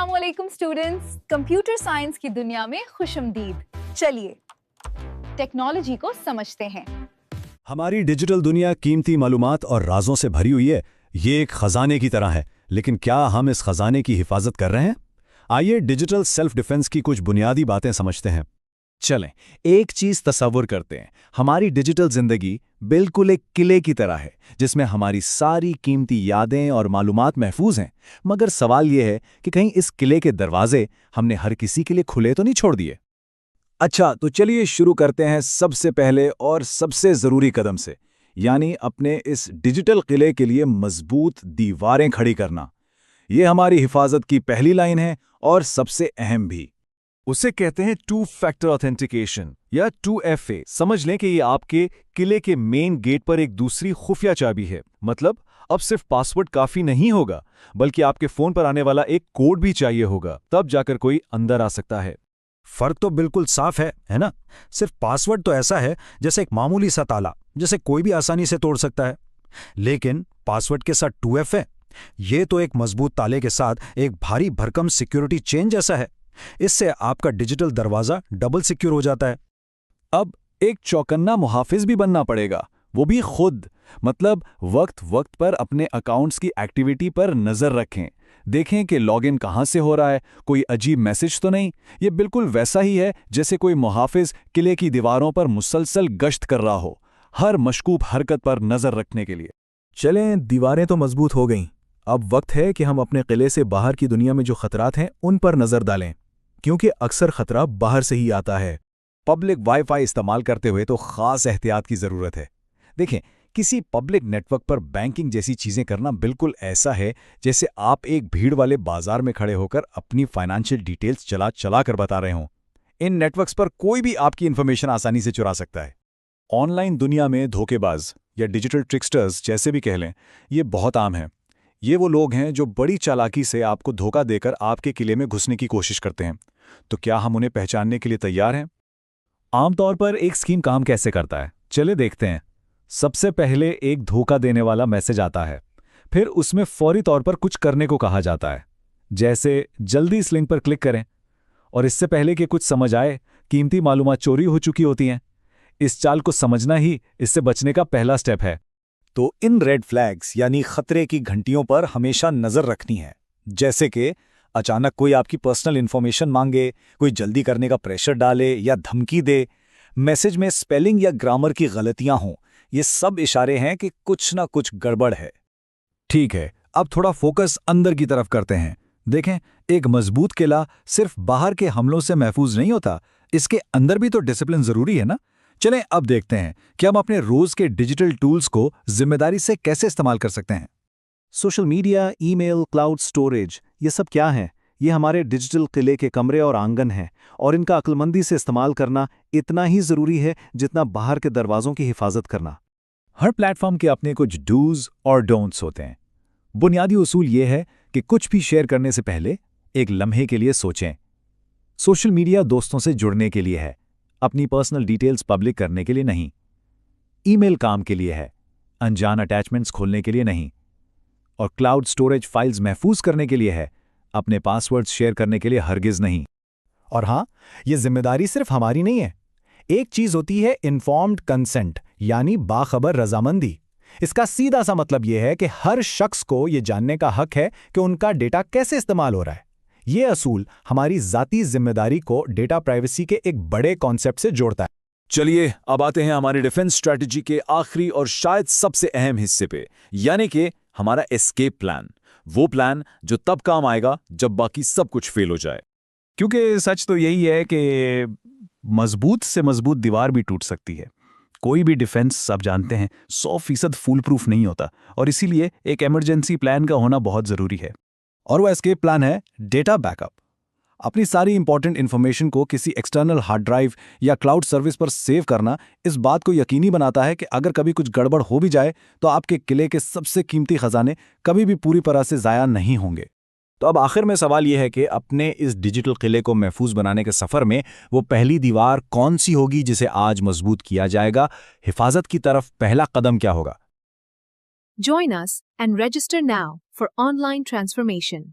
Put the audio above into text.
अस्सलामुअलैकुम students, computer science की दुनिया में खुशमदीद। चलिए टेक्नोलॉजी को समझते हैं। हमारी डिजिटल दुनिया कीमती मालूमात और राजों से भरी हुई है। ये एक खजाने की तरह है, लेकिन क्या हम इस खजाने की हिफाजत कर रहे हैं? आइए डिजिटल सेल्फ डिफेंस की कुछ बुनियादी बातें समझते हैं। चलें, एक चीज तसव्वुर करते हैं। हमारी डिजिटल जिंदगी बिल्कुल एक किले की तरह है, जिसमें हमारी सारी कीमती यादें और मालूमात महफूज हैं। मगर सवाल यह है कि कहीं इस किले के दरवाजे हमने हर किसी के लिए खुले तो नहीं छोड़ दिए? अच्छा, तो चलिए शुरू करते हैं सबसे पहले और सबसे जरूरी कदम से, यानी अपने इस डिजिटल किले के लिए मजबूत दीवारें खड़ी करना। ये हमारी हिफाजत की पहली लाइन है और सबसे अहम भी। उसे कहते हैं टू फैक्टर ऑथेंटिकेशन या 2FA। समझ लें कि ये आपके किले के मेन गेट पर एक दूसरी खुफिया चाबी है। मतलब अब सिर्फ पासवर्ड काफी नहीं होगा, बल्कि आपके फोन पर आने वाला एक कोड भी चाहिए होगा, तब जाकर कोई अंदर आ सकता है। फर्क तो बिल्कुल साफ है ना? सिर्फ पासवर्ड तो ऐसा है जैसे एक मामूली सा ताला, जिसे कोई भी आसानी से तोड़ सकता है। लेकिन पासवर्ड के साथ 2FA, ये तो एक मजबूत ताले के साथ एक भारी भरकम सिक्योरिटी चेन जैसा है। इससे आपका डिजिटल दरवाजा डबल सिक्योर हो जाता है। अब एक चौकन्ना मुहाफिज भी बनना पड़ेगा, वो भी खुद। मतलब वक्त वक्त पर अपने अकाउंट्स की एक्टिविटी पर नजर रखें, देखें कि लॉगिन कहां से हो रहा है, कोई अजीब मैसेज तो नहीं। ये बिल्कुल वैसा ही है जैसे कोई मुहाफिज किले की दीवारों पर मुसलसल गश्त कर रहा हो, हर मशकूक हरकत पर नजर रखने के लिए। चलें, दीवारें तो मजबूत हो गईं। अब वक्त है कि हम अपने किले से बाहर की दुनिया में जो खतरात हैं उन पर नजर डालें, क्योंकि अक्सर खतरा बाहर से ही आता है। पब्लिक वाईफाई इस्तेमाल करते हुए तो खास एहतियात की जरूरत है। देखें, किसी पब्लिक नेटवर्क पर बैंकिंग जैसी चीजें करना बिल्कुल ऐसा है जैसे आप एक भीड़ वाले बाजार में खड़े होकर अपनी फाइनेंशियल डिटेल्स चला कर बता रहे हों। इन नेटवर्क्स पर कोई भी आपकी इंफॉर्मेशन आसानी से चुरा सकता है। ऑनलाइन दुनिया में धोखेबाज या डिजिटल ट्रिकस्टर्स जैसे भी कह लें, ये बहुत आम है। ये वो लोग हैं जो बड़ी चालाकी से आपको धोखा देकर आपके किले में घुसने की कोशिश करते हैं। तो क्या हम उन्हें पहचानने के लिए तैयार हैं? आमतौर पर एक स्कीम काम कैसे करता है, चले देखते हैं। सबसे पहले एक धोखा देने वाला मैसेज आता है, फिर उसमें फौरी तौर पर कुछ करने को कहा जाता है, जैसे जल्दी इस लिंक पर क्लिक करें। और इससे पहले कि कुछ समझ आए, कीमती मालूमात चोरी हो चुकी होती हैं। इस चाल को समझना ही इससे बचने का पहला स्टेप है। तो इन रेड फ्लैग्स यानी खतरे की घंटियों पर हमेशा नजर रखनी है। जैसे कि अचानक कोई आपकी पर्सनल इन्फॉर्मेशन मांगे, कोई जल्दी करने का प्रेशर डाले या धमकी दे, मैसेज में स्पेलिंग या ग्रामर की गलतियां हों, ये सब इशारे हैं कि कुछ ना कुछ गड़बड़ है। ठीक है, अब थोड़ा फोकस अंदर की तरफ करते हैं। देखें, एक मजबूत किला सिर्फ बाहर के हमलों से महफूज नहीं होता, इसके अंदर भी तो डिसिप्लिन जरूरी है ना। चलें अब देखते हैं कि हम अपने रोज के डिजिटल टूल्स को जिम्मेदारी से कैसे इस्तेमाल कर सकते हैं। Social media, email, cloud storage, ये सब क्या है? ये हमारे डिजिटल किले के कमरे और आंगन हैं, और इनका अक्लमंदी से इस्तेमाल करना इतना ही जरूरी है जितना बाहर के दरवाजों की हिफाजत करना। हर प्लेटफॉर्म के अपने कुछ डूज और डोंट्स होते हैं। बुनियादी उसूल ये है कि कुछ भी शेयर करने से पहले एक लम्हे के लिए सोचें। सोशल मीडिया दोस्तों से जुड़ने के लिए है, अपनी पर्सनल डिटेल्स पब्लिक करने के लिए नहीं। ईमेल काम के लिए है, अनजान अटैचमेंट्स खोलने के लिए नहीं। और क्लाउड स्टोरेज फाइल्स महफूज करने के लिए है, अपने पासवर्ड्स शेयर करने के लिए हरगिज नहीं। और हाँ, ये जिम्मेदारी सिर्फ हमारी नहीं है। एक चीज होती है इन्फॉर्म्ड कंसेंट, यानी बाखबर रजामंदी। इसका सीधा सा मतलब यह है कि हर शख्स को यह जानने का हक है कि उनका डेटा कैसे इस्तेमाल हो रहा है। यह असूल हमारी जाती जिम्मेदारी को डेटा प्राइवेसी के एक बड़े कॉन्सेप्ट से जोड़ता है। चलिए अब आते हैं हमारे डिफेंस स्ट्रैटेजी के आखिरी और शायद सबसे अहम हिस्से पे, यानी कि हमारा एस्केप प्लान। वो प्लान जो तब काम आएगा जब बाकी सब कुछ फेल हो जाए। क्योंकि सच तो यही है कि मजबूत से मजबूत दीवार भी टूट सकती है। कोई भी डिफेंस, सब जानते हैं, 100% फूल प्रूफ नहीं होता, और इसीलिए एक इमरजेंसी प्लान का होना बहुत जरूरी है। और वो एस्केप प्लान है डेटा बैकअप। अपनी सारी इंपॉर्टेंट इंफॉर्मेशन को किसी एक्सटर्नल हार्ड ड्राइव या क्लाउड सर्विस पर सेव करना इस बात को यकीनी बनाता है कि अगर कभी कुछ गड़बड़ हो भी जाए तो आपके किले के सबसे कीमती खजाने कभी भी पूरी तरह से ज़ाया नहीं होंगे। तो अब आखिर में सवाल यह है कि अपने इस डिजिटल किले को महफूज बनाने के सफ़र में वो पहली दीवार कौन सी होगी जिसे आज मजबूत किया जाएगा? हिफाजत की तरफ पहला कदम क्या होगा? Join us and register now for online transformation.